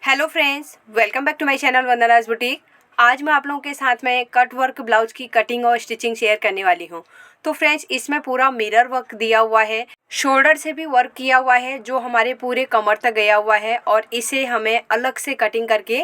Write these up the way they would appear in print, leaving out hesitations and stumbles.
Hello friends, welcome back to my channel Vandana's boutique. आज मैं आप लोगों के साथ में कट वर्क ब्लाउज की कटिंग और स्टिचिंग शेयर करने वाली हूं। तो फ्रेंड्स, इसमें पूरा मिरर वर्क दिया हुआ है, शोल्डर से भी वर्क किया हुआ है जो हमारे पूरे कमर तक गया हुआ है और इसे हमें अलग से कटिंग करके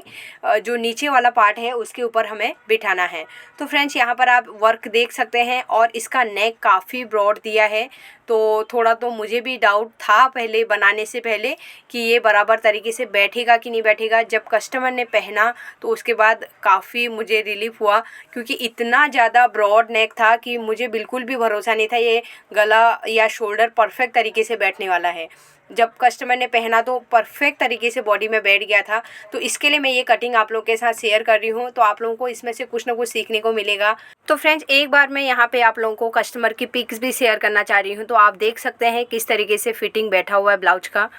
जो नीचे वाला पार्ट है उसके ऊपर हमें बिठाना है। तो फ्रेंड्स, यहाँ पर आप वर्क देख सकते हैं और इसका नेक काफ़ी ब्रॉड दिया है। तो थोड़ा तो मुझे भी डाउट था पहले बनाने से पहले कि ये बराबर तरीके से बैठेगा कि नहीं बैठेगा। जब कस्टमर ने पहना तो उसके बाद काफ़ी मुझे रिलीफ हुआ, क्योंकि इतना ज़्यादा ब्रॉड नेक था कि मुझे बिल्कुल भी भरोसा नहीं था ये गला या शोल्डर परफेक्ट तरीके से बैठने वाला है। जब कस्टमर ने पहना तो परफेक्ट तरीके से बॉडी में बैठ गया था। तो इसके लिए मैं ये कटिंग आप लोगों के साथ शेयर कर रही हूँ, तो आप लोगों को इसमें से कुछ ना कुछ सीखने को मिलेगा। तो फ्रेंड्स, एक बार मैं यहाँ पे आप लोगों को कस्टमर की पिक्स भी शेयर करना चाह रही हूँ। तो आप देख सकते हैं किस तरीके से फिटिंग बैठा हुआ है ब्लाउज का।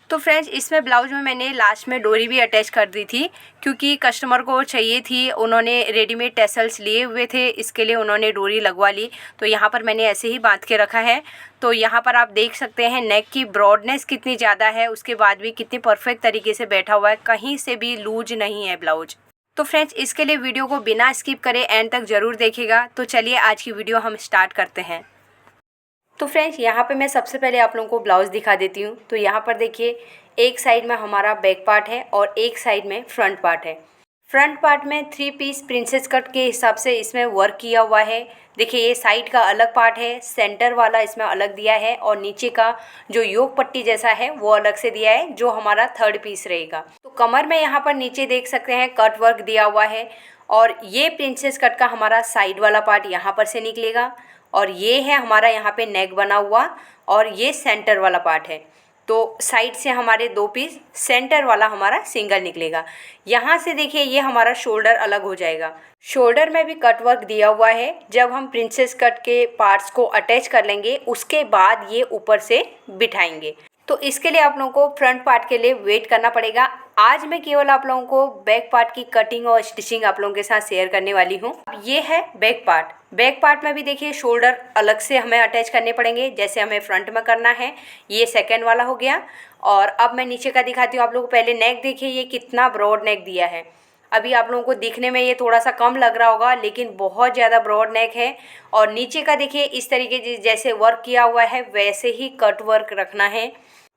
तो फ्रेंड्स, इसमें ब्लाउज में मैंने लास्ट में डोरी भी अटैच कर दी थी, क्योंकि कस्टमर को चाहिए थी। उन्होंने रेडीमेड टेसल्स लिए हुए थे, इसके लिए उन्होंने डोरी लगवा ली। तो यहाँ पर मैंने ऐसे ही बांध के रखा है। तो यहाँ पर आप देख सकते हैं नेक की ब्रॉडनेस कितनी ज़्यादा है, उसके बाद भी कितनी परफेक्ट तरीके से बैठा हुआ है, कहीं से भी लूज नहीं है ब्लाउज। तो फ्रेंड्स, इसके लिए वीडियो को बिना स्किप करे एंड तक ज़रूर देखिएगा। तो चलिए आज की वीडियो हम स्टार्ट करते हैं। तो फ्रेंड्स, यहाँ पे मैं सबसे पहले आप लोगों को ब्लाउज़ दिखा देती हूँ। तो यहाँ पर देखिए, एक साइड में हमारा बैक पार्ट है और एक साइड में फ्रंट पार्ट है। फ्रंट पार्ट में 3 पीस प्रिंसेस कट के हिसाब से इसमें वर्क किया हुआ है। देखिए, ये साइड का अलग पार्ट है, सेंटर वाला इसमें अलग दिया है और नीचे का जो योक पट्टी जैसा है वो अलग से दिया है, जो हमारा थर्ड पीस रहेगा। तो कमर में यहाँ पर नीचे देख सकते हैं कट वर्क दिया हुआ है और ये प्रिंसेस कट का हमारा साइड वाला पार्ट यहाँ पर से निकलेगा और ये है हमारा यहाँ पे नेक बना हुआ और ये सेंटर वाला पार्ट है। तो साइड से हमारे 2 पीस, सेंटर वाला हमारा सिंगल निकलेगा। यहाँ से देखिए, ये हमारा शोल्डर अलग हो जाएगा। शोल्डर में भी कट वर्क दिया हुआ है। जब हम प्रिंसेस कट के पार्ट्स को अटैच कर लेंगे उसके बाद ये ऊपर से बिठाएंगे। तो इसके लिए आप लोगों को फ्रंट पार्ट के लिए वेट करना पड़ेगा। आज मैं केवल आप लोगों को बैक पार्ट की कटिंग और स्टिचिंग आप लोगों के साथ शेयर करने वाली हूँ। ये है बैक पार्ट। बैक पार्ट में भी देखिए शोल्डर अलग से हमें अटैच करने पड़ेंगे, जैसे हमें फ्रंट में करना है। ये सेकेंड वाला हो गया। और अब मैं नीचे का दिखाती हूँ आप लोगों को। पहले नेक देखिए, ये कितना ब्रॉड नेक दिया है। अभी आप लोगों को दिखने में ये थोड़ा सा कम लग रहा होगा, लेकिन बहुत ज़्यादा ब्रॉड नेक है। और नीचे का देखिए, इस तरीके से जैसे वर्क किया हुआ है वैसे ही कट वर्क रखना है।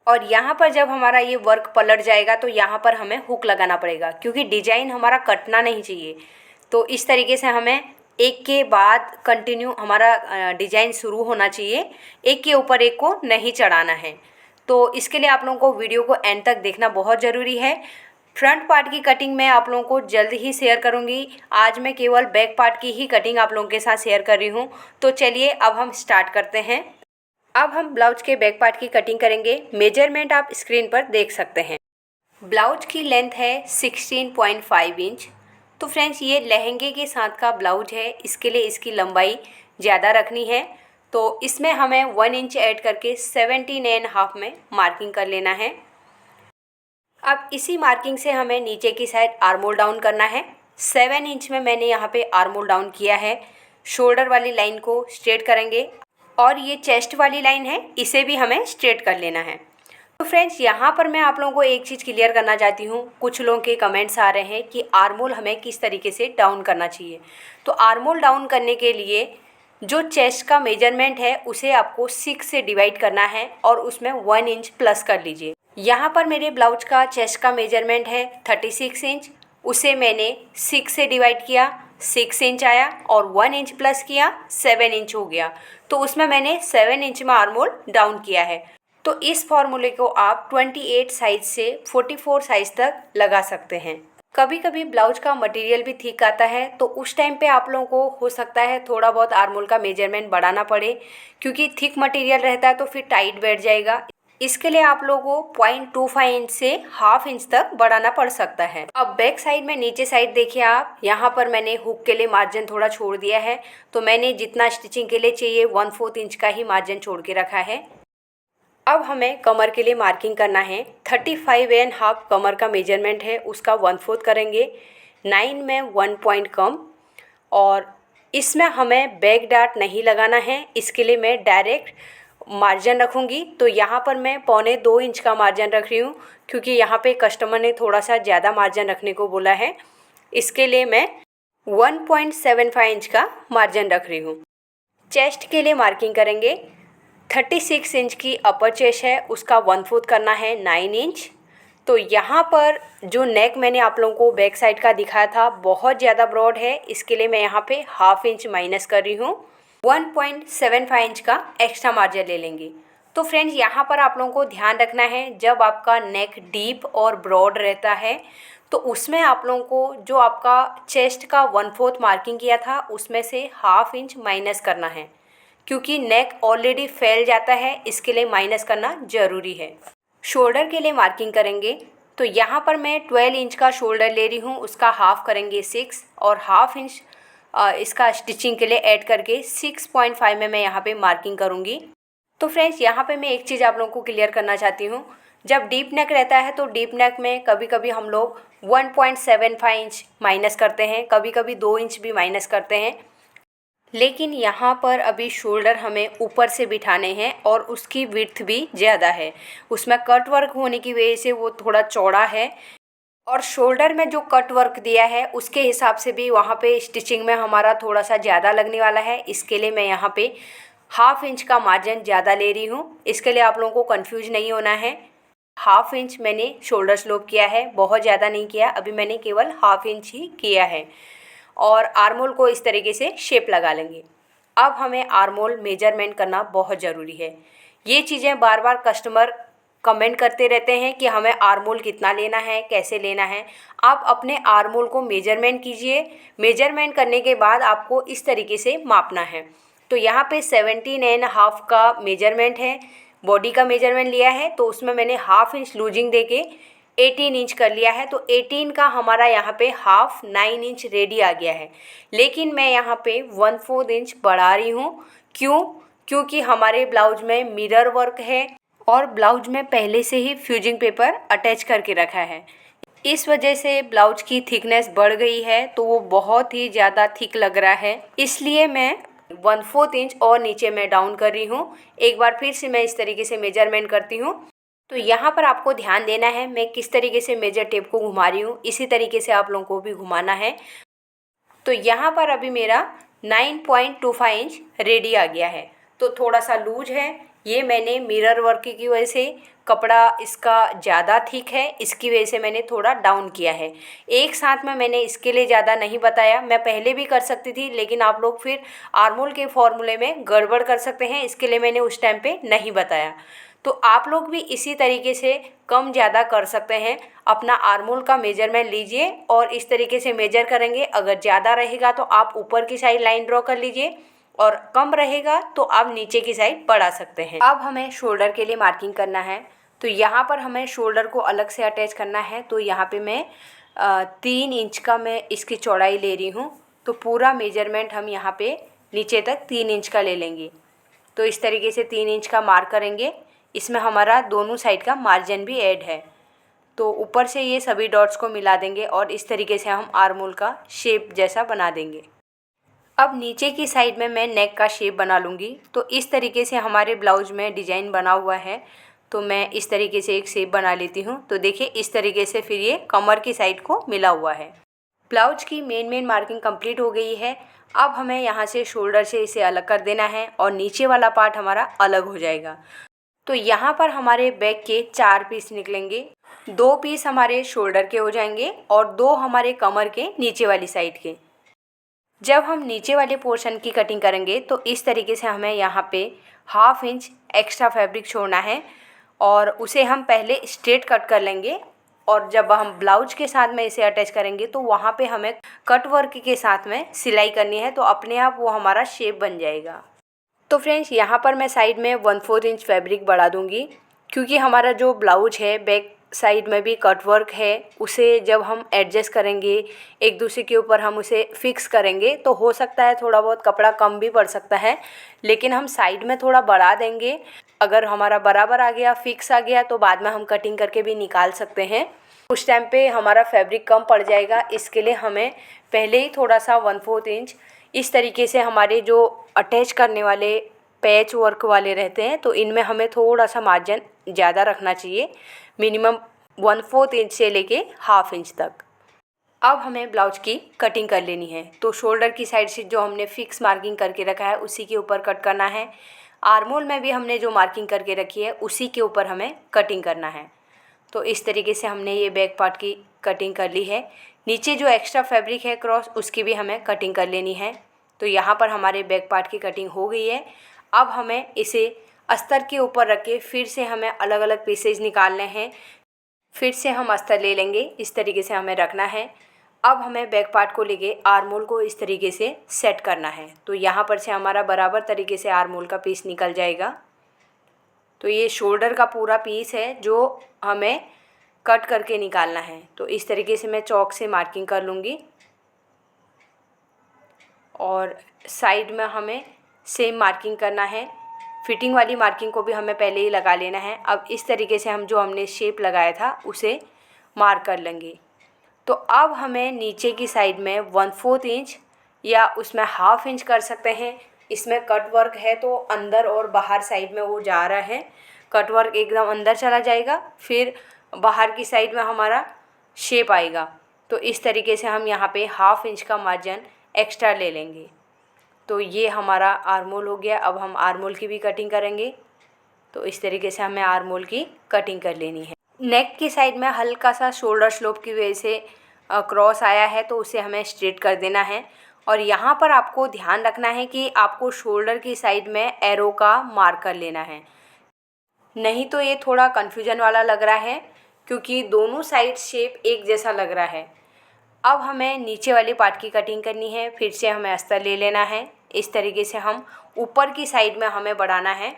और यहाँ पर जब हमारा ये वर्क पलट जाएगा तो यहाँ पर हमें हुक लगाना पड़ेगा, क्योंकि डिजाइन हमारा कटना नहीं चाहिए। तो इस तरीके से हमें एक के बाद कंटिन्यू हमारा डिजाइन शुरू होना चाहिए, एक के ऊपर एक को नहीं चढ़ाना है। तो इसके लिए आप लोगों को वीडियो को एंड तक देखना बहुत ज़रूरी है। फ्रंट पार्ट की कटिंग मैं आप लोगों को जल्द ही शेयर करूंगी। आज मैं केवल बैक पार्ट की ही कटिंग आप लोगों के साथ शेयर कर रही हूँ। तो चलिए अब हम स्टार्ट करते हैं। अब हम ब्लाउज के बैक पार्ट की कटिंग करेंगे। मेजरमेंट आप स्क्रीन पर देख सकते हैं। ब्लाउज की लेंथ है 16.5 इंच। तो फ्रेंड्स, ये लहंगे के साथ का ब्लाउज है, इसके लिए इसकी लंबाई ज़्यादा रखनी है। तो इसमें हमें 1 इंच ऐड करके 17.5 में मार्किंग कर लेना है। अब इसी मार्किंग से हमें नीचे की साइड आर्म होल डाउन करना है। 7 इंच में मैंने यहाँ पे आर्म होल डाउन किया है। शोल्डर वाली लाइन को स्ट्रेट करेंगे और ये चेस्ट वाली लाइन है, इसे भी हमें स्ट्रेट कर लेना है। तो फ्रेंड्स, यहाँ पर मैं आप लोगों को एक चीज़ क्लियर करना चाहती हूँ। कुछ लोगों के कमेंट्स आ रहे हैं कि आर्म होल हमें किस तरीके से डाउन करना चाहिए। तो आर्म होल डाउन करने के लिए जो चेस्ट का मेजरमेंट है उसे आपको 6 से डिवाइड करना है और उसमें 1 इंच प्लस कर लीजिए। यहाँ पर मेरे ब्लाउज का चेस्ट का मेजरमेंट है 36 इंच, उसे मैंने 6 से डिवाइड किया, 6 इंच आया और 1 इंच प्लस किया, 7 इंच हो गया। तो उसमें मैंने 7 इंच में आर्म होल डाउन किया है। तो इस फॉर्मूले को आप 28 साइज से 44 साइज तक लगा सकते हैं। कभी कभी ब्लाउज का मटेरियल भी थिक आता है, तो उस टाइम पे आप लोगों को हो सकता है थोड़ा बहुत आर्म होल का मेजरमेंट बढ़ाना पड़े, क्योंकि थिक मटेरियल रहता है तो फिर टाइट बैठ जाएगा। इसके लिए आप लोगों को 0.25 इंच से ½ इंच तक बढ़ाना पड़ सकता है। अब बैक साइड में नीचे साइड देखिए आप, यहाँ पर मैंने हुक के लिए मार्जिन थोड़ा छोड़ दिया है। तो मैंने जितना स्टिचिंग के लिए चाहिए 1/4 इंच का ही मार्जिन छोड़ के रखा है। अब हमें कमर के लिए मार्किंग करना है। 35.5 कमर का मेजरमेंट है, उसका 1/4 करेंगे। 9 में 1 पॉइंट कम। और इसमें हमें बैक डार्ट नहीं लगाना है, इसके लिए मैं डायरेक्ट मार्जिन रखूँगी तो यहाँ पर मैं 1.25 इंच का मार्जिन रख रही हूँ, क्योंकि यहाँ पे कस्टमर ने थोड़ा सा ज़्यादा मार्जिन रखने को बोला है। इसके लिए मैं 1.75 इंच का मार्जिन रख रही हूँ। चेस्ट के लिए मार्किंग करेंगे। 36 इंच की अपर चेस्ट है, उसका 1/4 करना है 9 इंच। तो यहाँ पर जो नेक मैंने आप लोगों को बैक साइड का दिखाया था बहुत ज़्यादा ब्रॉड है, इसके लिए मैं यहाँ पे 1/2 इंच माइनस कर रही हूँ। 1.75 इंच का एक्स्ट्रा मार्जिन ले लेंगे। तो फ्रेंड्स यहाँ पर आप लोगों को ध्यान रखना है, जब आपका नेक डीप और ब्रॉड रहता है तो उसमें आप लोगों को जो आपका चेस्ट का 1/4 मार्किंग किया था उसमें से 1/2 इंच माइनस करना है, क्योंकि नेक ऑलरेडी फैल जाता है, इसके लिए माइनस करना ज़रूरी है। शोल्डर के लिए मार्किंग करेंगे तो यहाँ पर मैं 12 इंच का शोल्डर ले रही हूँ, उसका हाफ़ करेंगे 6 और 1/2 इंच इसका स्टिचिंग के लिए ऐड करके 6.5 में मैं यहाँ पे मार्किंग करूँगी। तो फ्रेंड्स यहाँ पे मैं एक चीज़ आप लोगों को क्लियर करना चाहती हूँ, जब डीप नेक रहता है तो डीप नेक में कभी कभी हम लोग 1.75 इंच माइनस करते हैं, कभी कभी 2 इंच भी माइनस करते हैं, लेकिन यहाँ पर अभी शोल्डर हमें ऊपर से बिठाने हैं और उसकी विड्थ भी ज़्यादा है। उसमें कट वर्क होने की वजह से वो थोड़ा चौड़ा है, और शोल्डर में जो कट वर्क दिया है उसके हिसाब से भी वहाँ पे स्टिचिंग में हमारा थोड़ा सा ज़्यादा लगने वाला है। इसके लिए मैं यहाँ पे 1/2 इंच का मार्जिन ज़्यादा ले रही हूँ। इसके लिए आप लोगों को कंफ्यूज नहीं होना है। 1/2 इंच मैंने शोल्डर स्लोप किया है, बहुत ज़्यादा नहीं किया, अभी मैंने केवल 1/2 इंच ही किया है। और आर्मोल को इस तरीके से शेप लगा लेंगे। अब हमें आर्मोल मेजरमेंट करना बहुत ज़रूरी है। ये चीज़ें बार बार कस्टमर कमेंट करते रहते हैं कि हमें आर्मोल कितना लेना है, कैसे लेना है। आप अपने आर्मोल को मेजरमेंट कीजिए। मेजरमेंट करने के बाद आपको इस तरीके से मापना है। तो यहाँ पे 17.5 का मेजरमेंट है, बॉडी का मेजरमेंट लिया है, तो उसमें मैंने 1/2 इंच लूजिंग देके 18 इंच कर लिया है। तो 18 का हमारा यहाँ पे 1/2 9 इंच रेडी आ गया है, लेकिन मैं यहाँ पे 1/4 इंच बढ़ा रही हूँ। क्यों? क्योंकि हमारे ब्लाउज में मिरर वर्क है और ब्लाउज में पहले से ही फ्यूजिंग पेपर अटैच करके रखा है। इस वजह से ब्लाउज की थिकनेस बढ़ गई है, तो वो बहुत ही ज़्यादा थिक लग रहा है, इसलिए मैं 1/4 इंच और नीचे मैं डाउन कर रही हूँ। एक बार फिर से मैं इस तरीके से मेजरमेंट करती हूँ। तो यहाँ पर आपको ध्यान देना है मैं किस तरीके से मेजर टेप को घुमा रही हूँ, इसी तरीके से आप लोगों को भी घुमाना है। तो यहाँ पर अभी मेरा 9.25 इंच रेडी आ गया है। तो थोड़ा सा लूज है, ये मैंने मिरर वर्क की वजह से कपड़ा इसका ज़्यादा थिक है, इसकी वजह से मैंने थोड़ा डाउन किया है। एक साथ में मैंने इसके लिए ज़्यादा नहीं बताया, मैं पहले भी कर सकती थी, लेकिन आप लोग फिर आर्मोल के फॉर्मूले में गड़बड़ कर सकते हैं, इसके लिए मैंने उस टाइम पे नहीं बताया। तो आप लोग भी इसी तरीके से कम ज़्यादा कर सकते हैं। अपना आर्मोल का मेजरमेंट लीजिए और इस तरीके से मेजर करेंगे। अगर ज़्यादा रहेगा तो आप ऊपर की साइड लाइन ड्रॉ कर लीजिए, और कम रहेगा तो आप नीचे की साइड बढ़ा सकते हैं। अब हमें शोल्डर के लिए मार्किंग करना है। तो यहाँ पर हमें शोल्डर को अलग से अटैच करना है। तो यहाँ पे मैं 3 इंच का मैं इसकी चौड़ाई ले रही हूँ। तो पूरा मेजरमेंट हम यहाँ पे नीचे तक 3 इंच का ले लेंगे। तो इस तरीके से 3 इंच का मार्क करेंगे। इसमें हमारा दोनों साइड का मार्जिन भी ऐड है। तो ऊपर से ये सभी डॉट्स को मिला देंगे और इस तरीके से हम आर्मोल का शेप जैसा बना देंगे। अब नीचे की साइड में मैं नेक का शेप बना लूँगी। तो इस तरीके से हमारे ब्लाउज में डिज़ाइन बना हुआ है, तो मैं इस तरीके से एक शेप बना लेती हूँ। तो देखिए इस तरीके से फिर ये कमर की साइड को मिला हुआ है। ब्लाउज की मेन मार्किंग कंप्लीट हो गई है। अब हमें यहाँ से शोल्डर से इसे अलग कर देना है और नीचे वाला पार्ट हमारा अलग हो जाएगा। तो यहाँ पर हमारे बैक के 4 पीस निकलेंगे। 2 पीस हमारे शोल्डर के हो जाएंगे और 2 हमारे कमर के नीचे वाली साइड के। जब हम नीचे वाले पोर्शन की कटिंग करेंगे तो इस तरीके से हमें यहाँ पे 1/2 इंच एक्स्ट्रा फैब्रिक छोड़ना है और उसे हम पहले स्ट्रेट कट कर लेंगे, और जब हम ब्लाउज के साथ में इसे अटैच करेंगे तो वहाँ पे हमें कट वर्क के साथ में सिलाई करनी है। तो अपने आप वो हमारा शेप बन जाएगा। तो फ्रेंड्स यहाँ पर मैं साइड में 1/4 इंच फैब्रिक बढ़ा दूँगी, क्योंकि हमारा जो ब्लाउज है बैक साइड में भी कट वर्क है, उसे जब हम एडजस्ट करेंगे एक दूसरे के ऊपर हम उसे फिक्स करेंगे तो हो सकता है थोड़ा बहुत कपड़ा कम भी पड़ सकता है, लेकिन हम साइड में थोड़ा बढ़ा देंगे। अगर हमारा बराबर आ गया, फिक्स आ गया, तो बाद में हम कटिंग करके भी निकाल सकते हैं। उस टाइम पे हमारा फैब्रिक कम पड़ जाएगा, इसके लिए हमें पहले ही थोड़ा सा 1/4 इंच इस तरीके से हमारे जो अटैच करने वाले पैच वर्क वाले रहते हैं, तो इनमें हमें थोड़ा सा मार्जिन ज़्यादा रखना चाहिए, मिनिमम 1/4 इंच से लेके ½ इंच तक। अब हमें ब्लाउज की कटिंग कर लेनी है। तो शोल्डर की साइड से जो हमने फिक्स मार्किंग करके रखा है उसी के ऊपर कट करना है। आर्मोल में भी हमने जो मार्किंग करके रखी है उसी के ऊपर हमें कटिंग करना है। तो इस तरीके से हमने ये बैक पार्ट की कटिंग कर ली है। नीचे जो एक्स्ट्रा फैब्रिक है क्रॉस, उसकी भी हमें कटिंग कर लेनी है। तो यहाँ पर हमारे बैक पार्ट की कटिंग हो गई है। अब हमें इसे अस्तर के ऊपर रख के फिर से हमें अलग अलग पीसेज निकालने हैं। फिर से हम अस्तर ले लेंगे, इस तरीके से हमें रखना है। अब हमें बैक पार्ट को लेके आर्मोल को इस तरीके से सेट करना है। तो यहाँ पर से हमारा बराबर तरीके से आर्मोल का पीस निकल जाएगा। तो ये शोल्डर का पूरा पीस है जो हमें कट करके निकालना है। तो इस तरीके से मैं चॉक से मार्किंग कर लूँगी और साइड में हमें सेम मार्किंग करना है। फिटिंग वाली मार्किंग को भी हमें पहले ही लगा लेना है। अब इस तरीके से हम जो हमने शेप लगाया था उसे मार्क कर लेंगे। तो अब हमें नीचे की साइड में 1/4 इंच या उसमें ½ इंच कर सकते हैं। इसमें कट वर्क है तो अंदर और बाहर साइड में वो जा रहा है। कट वर्क एकदम अंदर चला जाएगा, फिर बाहर की साइड में हमारा शेप आएगा। तो इस तरीके से हम यहाँ पे ½ इंच का मार्जिन एक्स्ट्रा ले लेंगे। तो ये हमारा आर्मोल हो गया। अब हम आर्मोल की भी कटिंग करेंगे। तो इस तरीके से हमें आर्मोल की कटिंग कर लेनी है। नेक की साइड में हल्का सा शोल्डर स्लोप की वजह से क्रॉस आया है, तो उसे हमें स्ट्रेट कर देना है। और यहाँ पर आपको ध्यान रखना है कि आपको शोल्डर की साइड में एरो का मार्क कर लेना है, नहीं तो ये थोड़ा कन्फ्यूजन वाला लग रहा है क्योंकि दोनों साइड शेप एक जैसा लग रहा है। अब हमें नीचे वाली पार्ट की कटिंग करनी है। फिर से हमें अस्तर ले लेना है। इस तरीके से हम ऊपर की साइड में हमें बढ़ाना है,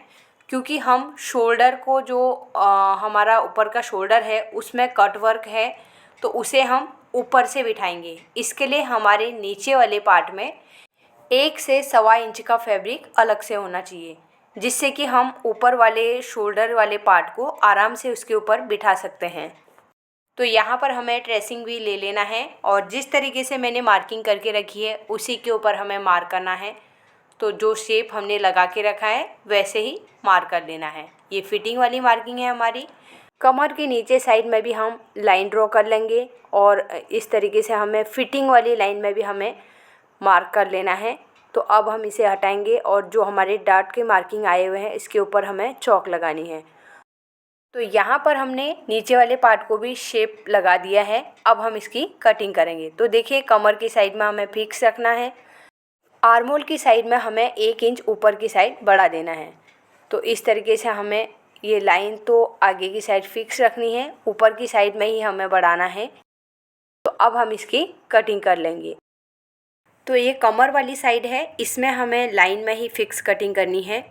क्योंकि हम शोल्डर को जो हमारा ऊपर का शोल्डर है उसमें कट वर्क है, तो उसे हम ऊपर से बिठाएंगे। इसके लिए हमारे नीचे वाले पार्ट में 1 से 1.25 इंच का फैब्रिक अलग से होना चाहिए, जिससे कि हम ऊपर वाले शोल्डर वाले पार्ट को आराम से उसके ऊपर बिठा सकते हैं। तो यहाँ पर हमें ट्रेसिंग भी ले लेना है और जिस तरीके से मैंने मार्किंग करके रखी है उसी के ऊपर हमें मार्क करना है। तो जो शेप हमने लगा के रखा है वैसे ही मार्क कर लेना है। ये फिटिंग वाली मार्किंग है हमारी। कमर के नीचे साइड में भी हम लाइन ड्रॉ कर लेंगे और इस तरीके से हमें फिटिंग वाली लाइन में भी हमें मार्क कर लेना है। तो अब हम इसे हटाएंगे और जो हमारे डार्ट के मार्किंग आए हुए हैं इसके ऊपर हमें चॉक लगानी है। तो यहाँ पर हमने नीचे वाले पार्ट को भी शेप लगा दिया है। अब हम इसकी कटिंग करेंगे। तो देखिए, कमर की साइड में हमें फिक्स रखना है। आर्मोल की साइड में हमें 1 इंच ऊपर की साइड बढ़ा देना है। तो इस तरीके से हमें ये लाइन तो आगे की साइड फिक्स रखनी है, ऊपर की साइड में ही हमें बढ़ाना है। तो अब हम इसकी कटिंग कर लेंगे। तो ये कमर वाली साइड है, इसमें हमें लाइन में ही फिक्स कटिंग करनी है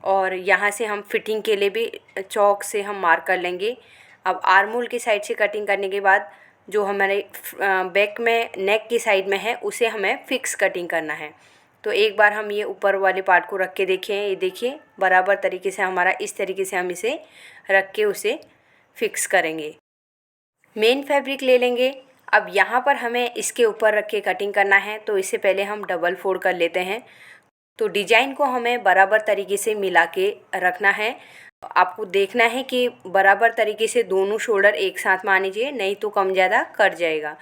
और यहाँ से हम फिटिंग के लिए भी चॉक से हम मार्क कर लेंगे। अब आर्मोल की साइड से कटिंग करने के बाद जो हमारे बैक में नेक की साइड में है उसे हमें फिक्स कटिंग करना है। तो एक बार हम ये ऊपर वाले पार्ट को रख के देखें, ये देखिए बराबर तरीके से हमारा इस तरीके से हम इसे रख के उसे फिक्स करेंगे। मेन फैब्रिक ले लेंगे। अब यहाँ पर हमें इसके ऊपर रख के कटिंग करना है, तो इससे पहले हम डबल फोल्ड कर लेते हैं। तो डिजाइन को हमें बराबर तरीके से मिला के रखना है। आपको देखना है कि बराबर तरीके से दोनों शोल्डर एक साथ में आने चाहिए, नहीं तो कम ज़्यादा कट जाएगा,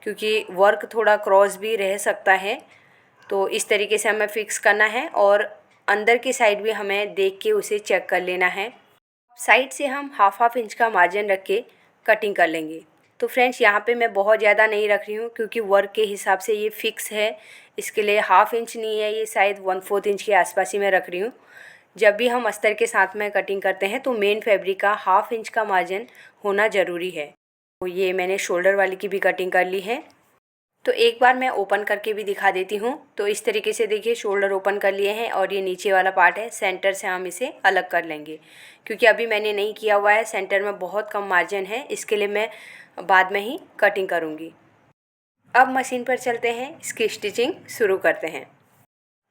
क्योंकि वर्क थोड़ा क्रॉस भी रह सकता है। तो इस तरीके से हमें फिक्स करना है और अंदर की साइड भी हमें देख के उसे चेक कर लेना है। साइड से हम ½ इंच का मार्जिन रख के कटिंग कर लेंगे। तो फ्रेंड्स, यहाँ पे मैं बहुत ज़्यादा नहीं रख रही हूँ क्योंकि वर्क के हिसाब से ये फिक्स है, इसके लिए ½ इंच नहीं है, ये शायद 1/4 इंच के आसपास ही मैं रख रही हूँ। जब भी हम अस्तर के साथ में कटिंग करते हैं तो मेन फैब्रिक का ½ इंच का मार्जिन होना ज़रूरी है। तो ये मैंने शोल्डर वाली की भी कटिंग कर ली है। तो एक बार मैं ओपन करके भी दिखा देती हूँ। तो इस तरीके से देखिए, शोल्डर ओपन कर लिए हैं और ये नीचे वाला पार्ट है, सेंटर से हम इसे अलग कर लेंगे क्योंकि अभी मैंने नहीं किया हुआ है, सेंटर में बहुत कम मार्जिन है, इसके लिए मैं बाद में ही कटिंग करूँगी। अब मशीन पर चलते हैं, इसकी स्टिचिंग शुरू करते हैं।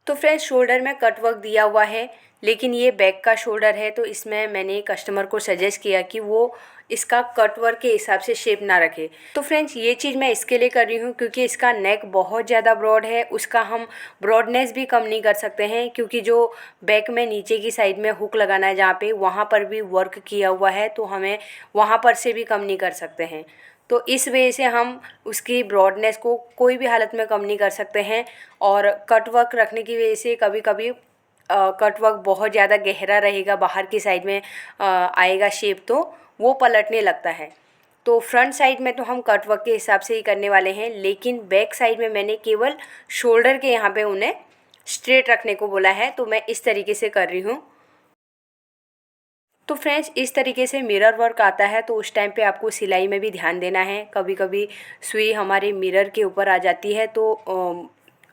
तो फ्रेंड्स, शोल्डर में कट वर्क दिया हुआ है, लेकिन ये बैक का शोल्डर है, तो इसमें मैंने कस्टमर को सजेस्ट किया कि वो इसका कट वर्क के हिसाब से शेप ना रखे। तो फ्रेंड्स ये चीज़ मैं इसके लिए कर रही हूँ क्योंकि इसका नेक बहुत ज़्यादा ब्रॉड है, उसका हम ब्रॉडनेस भी कम नहीं कर सकते हैं क्योंकि जो बैक में नीचे की साइड में हुक लगाना है जहाँ पे, वहाँ पर भी वर्क किया हुआ है, तो हमें वहाँ पर से भी कम नहीं कर सकते हैं। तो इस वजह से हम उसकी ब्रॉडनेस को कोई भी हालत में कम नहीं कर सकते हैं। और कट वर्क रखने की वजह से कभी कभी कट वर्क बहुत ज़्यादा गहरा रहेगा, बाहर की साइड में आएगा शेप, तो वो पलटने लगता है। तो फ्रंट साइड में तो हम कट वर्क के हिसाब से ही करने वाले हैं, लेकिन बैक साइड में मैंने केवल शोल्डर के यहाँ पे उन्हें स्ट्रेट रखने को बोला है, तो मैं इस तरीके से कर रही हूँ। तो फ्रेंड्स इस तरीके से मिरर वर्क आता है, तो उस टाइम पे आपको सिलाई में भी ध्यान देना है। कभी कभी सुई हमारे मिरर के ऊपर आ जाती है तो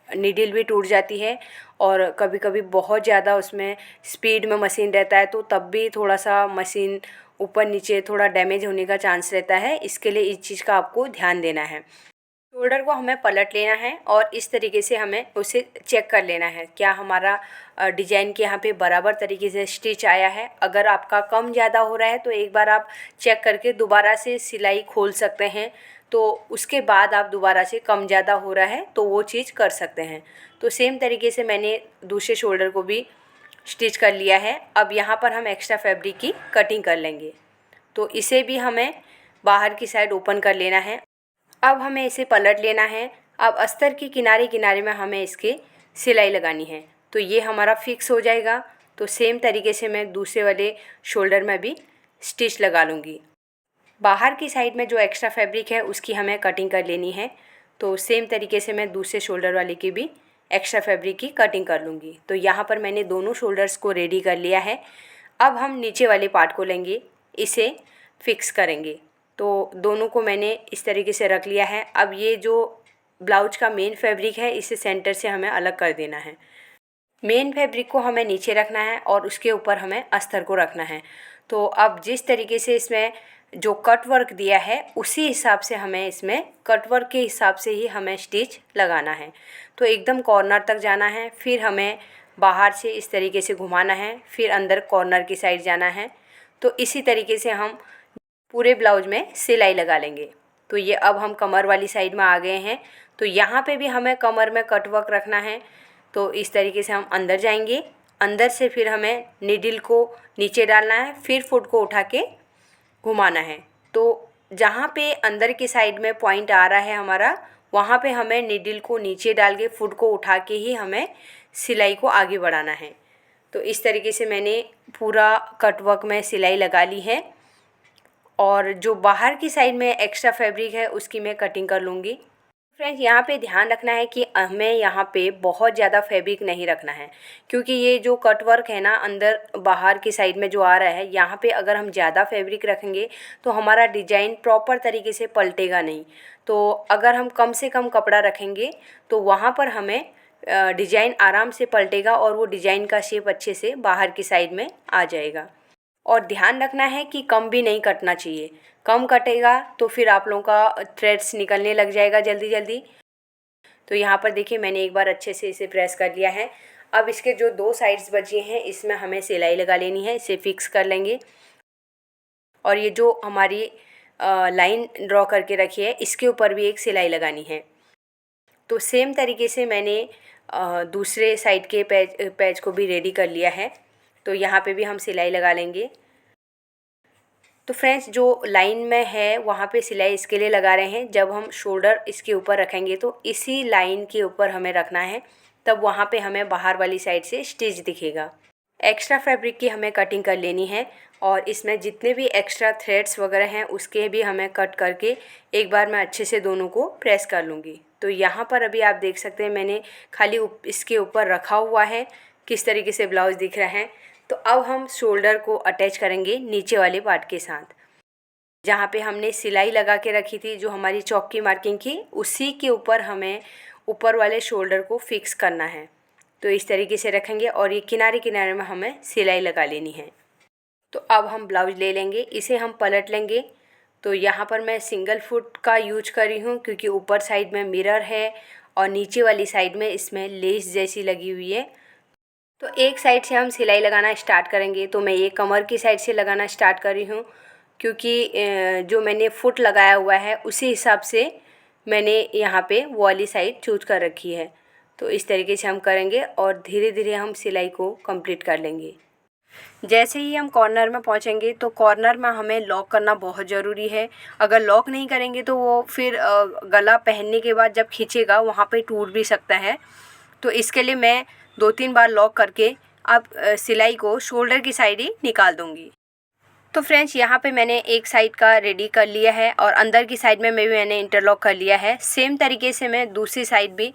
नीडल भी टूट जाती है, और कभी कभी बहुत ज़्यादा उसमें स्पीड में मशीन रहता है तो तब भी थोड़ा सा मशीन ऊपर नीचे थोड़ा डैमेज होने का चांस रहता है। इसके लिए इस चीज़ का आपको ध्यान देना है। शोल्डर को हमें पलट लेना है और इस तरीके से हमें उसे चेक कर लेना है क्या हमारा डिजाइन के यहाँ पे बराबर तरीके से स्टिच आया है। अगर आपका कम ज़्यादा हो रहा है तो एक बार आप चेक करके दोबारा से सिलाई खोल सकते हैं, तो उसके बाद आप दोबारा से कम ज़्यादा हो रहा है तो वो चीज़ कर सकते हैं। तो सेम तरीके से मैंने दूसरे शोल्डर को भी स्टिच कर लिया है। अब यहाँ पर हम एक्स्ट्रा फैब्रिक की कटिंग कर लेंगे, तो इसे भी हमें बाहर की साइड ओपन कर लेना है। अब हमें इसे पलट लेना है। अब अस्तर की किनारे किनारे में हमें इसके सिलाई लगानी है, तो ये हमारा फिक्स हो जाएगा। तो सेम तरीके से मैं दूसरे वाले शोल्डर में भी स्टिच लगा लूँगी। बाहर की साइड में जो एक्स्ट्रा फैब्रिक है उसकी हमें कटिंग कर लेनी है, तो सेम तरीके से मैं दूसरे शोल्डर वाले की भी एक्स्ट्रा फैब्रिक की कटिंग कर लूँगी। तो यहाँ पर मैंने दोनों शोल्डर्स को रेडी कर लिया है। अब हम नीचे वाले पार्ट को लेंगे, इसे फिक्स करेंगे। तो दोनों को मैंने इस तरीके से रख लिया है। अब ये जो ब्लाउज का मेन फैब्रिक है इसे सेंटर से हमें अलग कर देना है। मेन फैब्रिक को हमें नीचे रखना है और उसके ऊपर हमें अस्तर को रखना है। तो अब जिस तरीके से इसमें जो कट वर्क दिया है उसी हिसाब से हमें इसमें कट वर्क के हिसाब से ही हमें स्टिच लगाना है। तो एकदम कॉर्नर तक जाना है, फिर हमें बाहर से इस तरीके से घुमाना है, फिर अंदर कॉर्नर की साइड जाना है। तो इसी तरीके से हम पूरे ब्लाउज में सिलाई लगा लेंगे। तो ये अब हम कमर वाली साइड में आ गए हैं, तो यहाँ पे भी हमें कमर में कट वर्क रखना है। तो इस तरीके से हम अंदर जाएंगे, अंदर से फिर हमें नीडल को नीचे डालना है, फिर फुट को उठा के घुमाना है। तो जहाँ पे अंदर की साइड में पॉइंट आ रहा है हमारा, वहाँ पे हमें नीडल को नीचे डाल के फुट को उठा के ही हमें सिलाई को आगे बढ़ाना है। तो इस तरीके से मैंने पूरा कट वर्क में सिलाई लगा ली है, और जो बाहर की साइड में एक्स्ट्रा फैब्रिक है उसकी मैं कटिंग कर लूँगी। फ्रेंड्स यहाँ पे ध्यान रखना है कि हमें यहाँ पे बहुत ज़्यादा फैब्रिक नहीं रखना है, क्योंकि ये जो कट वर्क है ना अंदर बाहर की साइड में जो आ रहा है, यहाँ पे अगर हम ज़्यादा फैब्रिक रखेंगे तो हमारा डिजाइन प्रॉपर तरीके से पलटेगा नहीं। तो अगर हम कम से कम कपड़ा रखेंगे तो वहाँ पर हमें डिजाइन आराम से पलटेगा और वो डिजाइन का शेप अच्छे से बाहर की साइड में आ जाएगा। और ध्यान रखना है कि कम भी नहीं कटना चाहिए, कम कटेगा तो फिर आप लोगों का थ्रेड्स निकलने लग जाएगा जल्दी जल्दी। तो यहाँ पर देखिए मैंने एक बार अच्छे से इसे प्रेस कर लिया है। अब इसके जो दो साइड्स बची हैं इसमें हमें सिलाई लगा लेनी है, इसे फिक्स कर लेंगे। और ये जो हमारी लाइन ड्रॉ करके रखी है इसके ऊपर भी एक सिलाई लगानी है। तो सेम तरीके से मैंने दूसरे साइड के पैच को भी रेडी कर लिया है, तो यहाँ पे भी हम सिलाई लगा लेंगे। तो फ्रेंड्स जो लाइन में है वहाँ पे सिलाई इसके लिए लगा रहे हैं, जब हम शोल्डर इसके ऊपर रखेंगे तो इसी लाइन के ऊपर हमें रखना है, तब वहाँ पे हमें बाहर वाली साइड से स्टिच दिखेगा। एक्स्ट्रा फैब्रिक की हमें कटिंग कर लेनी है, और इसमें जितने भी एक्स्ट्रा थ्रेड्स वगैरह हैं उसके भी हमें कट करके एक बार मैं अच्छे से दोनों को प्रेस कर लूँगी। तो यहाँ पर अभी आप देख सकते हैं मैंने खाली इसके ऊपर रखा हुआ है, किस तरीके से ब्लाउज़ दिख रहा है। तो अब हम शोल्डर को अटैच करेंगे नीचे वाले पार्ट के साथ, जहाँ पे हमने सिलाई लगा के रखी थी, जो हमारी चौक की मार्किंग की, उसी के ऊपर हमें ऊपर वाले शोल्डर को फिक्स करना है। तो इस तरीके से रखेंगे और ये किनारे किनारे में हमें सिलाई लगा लेनी है। तो अब हम ब्लाउज ले लेंगे, इसे हम पलट लेंगे। तो यहाँ पर मैं सिंगल फुट का यूज कर रही हूँ क्योंकि ऊपर साइड में मिरर है और नीचे वाली साइड में इसमें लेस जैसी लगी हुई है। तो एक साइड से हम सिलाई लगाना स्टार्ट करेंगे, तो मैं ये कमर की साइड से लगाना स्टार्ट कर रही हूँ। क्योंकि जो मैंने फुट लगाया हुआ है उसी हिसाब से मैंने यहाँ पे वो वाली साइड चूज कर रखी है। तो इस तरीके से हम करेंगे और धीरे धीरे हम सिलाई को कंप्लीट कर लेंगे। जैसे ही हम कॉर्नर में पहुंचेंगे तो कॉर्नर में हमें लॉक करना बहुत ज़रूरी है। अगर लॉक नहीं करेंगे तो वो फिर गला पहनने के बाद जब खींचेगा वहाँ पे टूट भी सकता है। तो इसके लिए मैं 2-3 बार लॉक करके अब सिलाई को शोल्डर की साइड ही निकाल दूँगी। तो फ्रेंड्स यहाँ पे मैंने एक साइड का रेडी कर लिया है और अंदर की साइड में भी मैंने इंटरलॉक कर लिया है। सेम तरीके से मैं दूसरी साइड भी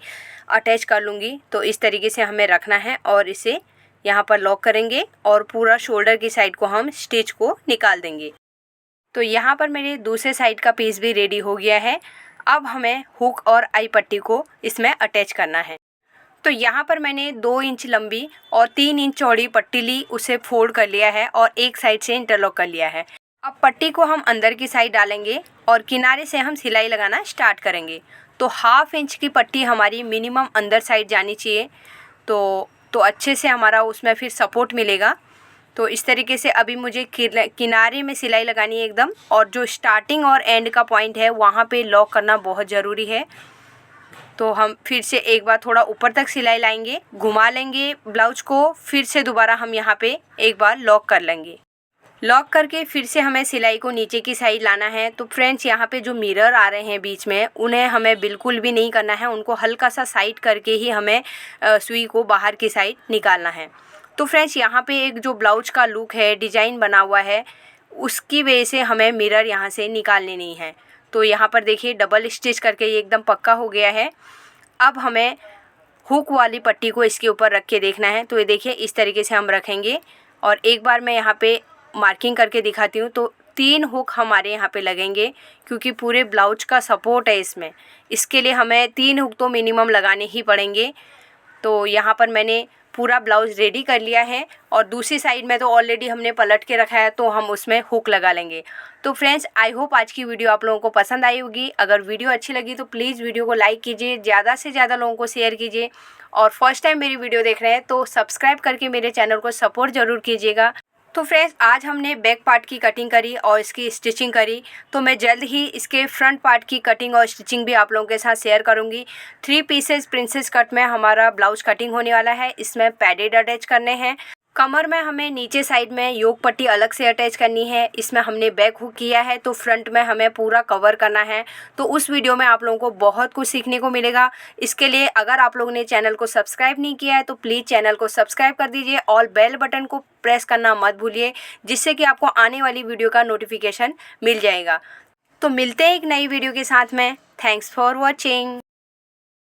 अटैच कर लूँगी। तो इस तरीके से हमें रखना है और इसे यहाँ पर लॉक करेंगे और पूरा शोल्डर की साइड को हम स्टिच को निकाल देंगे। तो यहाँ पर मेरे दूसरे साइड का पीस भी रेडी हो गया है। अब हमें हुक और आई पट्टी को इसमें अटैच करना है। तो यहाँ पर मैंने 2 इंच लंबी और 3 इंच चौड़ी पट्टी ली, उसे फोल्ड कर लिया है और एक साइड से इंटरलॉक कर लिया है। अब पट्टी को हम अंदर की साइड डालेंगे और किनारे से हम सिलाई लगाना स्टार्ट करेंगे। तो 1/2 इंच की पट्टी हमारी मिनिमम अंदर साइड जानी चाहिए, तो अच्छे से हमारा उसमें फिर सपोर्ट मिलेगा। तो इस तरीके से अभी मुझे किनारे में सिलाई लगानी है एकदम, और जो स्टार्टिंग और एंड का पॉइंट है वहाँ पे लॉक करना बहुत ज़रूरी है। तो हम फिर से एक बार थोड़ा ऊपर तक सिलाई लाएंगे, घुमा लेंगे ब्लाउज को, फिर से दोबारा हम यहाँ पे एक बार लॉक कर लेंगे। लॉक करके फिर से हमें सिलाई को नीचे की साइड लाना है। तो फ्रेंड्स यहाँ पे जो मिरर आ रहे हैं बीच में, उन्हें हमें बिल्कुल भी नहीं करना है, उनको हल्का सा साइड करके ही हमें सुई को बाहर की साइड निकालना है। तो फ्रेंड्स यहाँ पे एक जो ब्लाउज का लुक है, डिजाइन बना हुआ है, उसकी वजह से हमें मिरर यहाँ से निकालने नहीं है। तो यहाँ पर देखिए डबल स्टिच करके ये एकदम पक्का हो गया है। अब हमें हुक वाली पट्टी को इसके ऊपर रख के देखना है। तो ये देखिए इस तरीके से हम रखेंगे और एक बार मैं यहाँ पे मार्किंग करके दिखाती हूँ। तो 3 हुक हमारे यहाँ पे लगेंगे, क्योंकि पूरे ब्लाउज का सपोर्ट है इसमें, इसके लिए हमें 3 हुक तो मिनिमम लगाने ही पड़ेंगे। तो यहाँ पर मैंने पूरा ब्लाउज रेडी कर लिया है और दूसरी साइड में तो ऑलरेडी हमने पलट के रखा है, तो हम उसमें हुक लगा लेंगे। तो फ्रेंड्स आई होप आज की वीडियो आप लोगों को पसंद आई होगी। अगर वीडियो अच्छी लगी तो प्लीज़ वीडियो को लाइक कीजिए, ज़्यादा से ज़्यादा लोगों को शेयर कीजिए, और फर्स्ट टाइम मेरी वीडियो देख रहे हैं तो सब्सक्राइब करके मेरे चैनल को सपोर्ट ज़रूर कीजिएगा। तो फ्रेंड्स आज हमने बैक पार्ट की कटिंग करी और इसकी स्टिचिंग करी, तो मैं जल्द ही इसके फ्रंट पार्ट की कटिंग और स्टिचिंग भी आप लोगों के साथ शेयर करूंगी। 3 पीसेस प्रिंसेस कट में हमारा ब्लाउज कटिंग होने वाला है। इसमें पैडेड अटैच करने हैं। कमर में हमें नीचे साइड में योक पट्टी अलग से अटैच करनी है। इसमें हमने बैक हुक किया है, तो फ्रंट में हमें पूरा कवर करना है। तो उस वीडियो में आप लोगों को बहुत कुछ सीखने को मिलेगा। इसके लिए अगर आप लोगों ने चैनल को सब्सक्राइब नहीं किया है तो प्लीज़ चैनल को सब्सक्राइब कर दीजिए और बेल बटन को प्रेस करना मत भूलिए, जिससे कि आपको आने वाली वीडियो का नोटिफिकेशन मिल जाएगा। तो मिलते हैं एक नई वीडियो के साथ में। Thanks for watching.